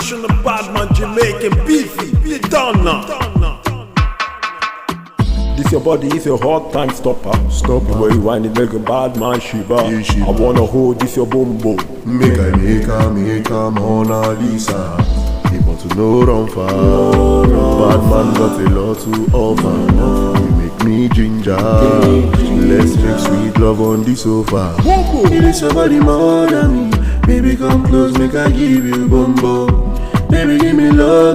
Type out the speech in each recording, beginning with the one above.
International Badman, Jamaican beefy, you done now. This your body is a hot time stopper. Stop the way you whine it, make a bad man shiver. I wanna hold this your boom boom. Make a Mona Lisa. People to know run far. Bad man got a lot to offer. You make me ginger. Let's drink sweet love on the sofa. It is somebody more than me. Baby come close, make I give you bumbo. Baby give me love.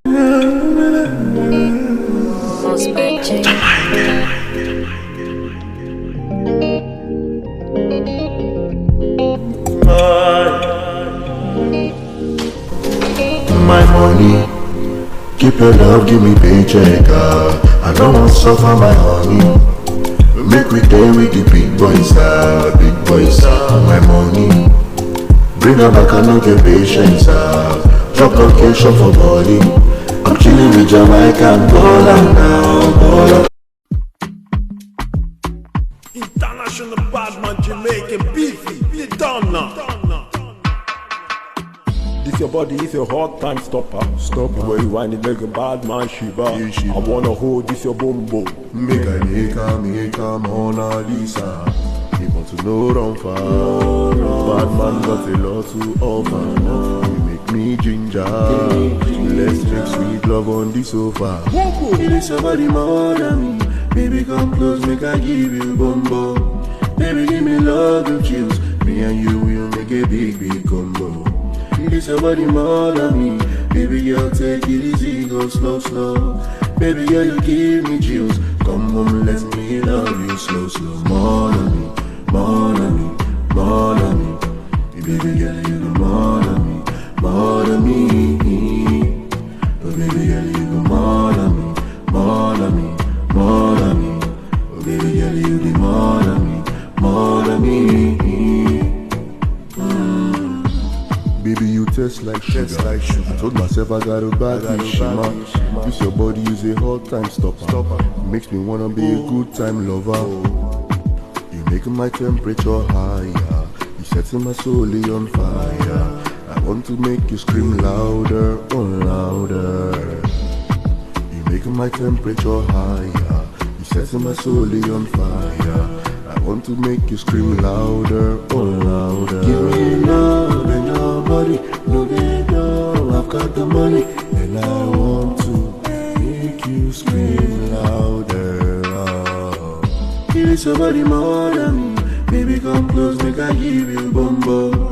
My money, keep your love, give me paycheck. I don't want to suffer my honey. Make we day with the big boys, big boys. My money, bring her back, I don't get patience. Drop location for body. I'm chilling with Jamaican baller now, baller. International Badman, Jamaican beefy, you done now. This your body is a hot time stopper. Stop the way you whine it, make a bad man shiver. I wanna hold this your boom boom. Make a Mona Lisa. People to know run far. Bad man got a lot to offer. You make me ginger. Let's drink sweet love on the sofa. It is somebody more than me. Baby come close, make I give you bumbo. Baby give me love and chills. Me and you will make a big combo. It is somebody more than me. Baby girl take it easy, go slow. Baby girl you give me chills. Come home, let me love you slow. More than me. Baby girl you go more than me. Oh baby girl you go more than me. Oh baby girl you do more than me. Baby, you taste like sugar. I told myself I got a bad shima. This your body is a hot time stopper. Makes me wanna be a good time lover. You making my temperature higher. You setting my soul on fire. I want to make you scream louder, oh louder. You making my temperature higher. You setting my soul on fire. I want to make you scream louder, oh louder. Give me love in your body, no get down. I've got the money, and I want to make you scream louder. Oh. It is somebody more than me. Baby come close, make I give you bumbo.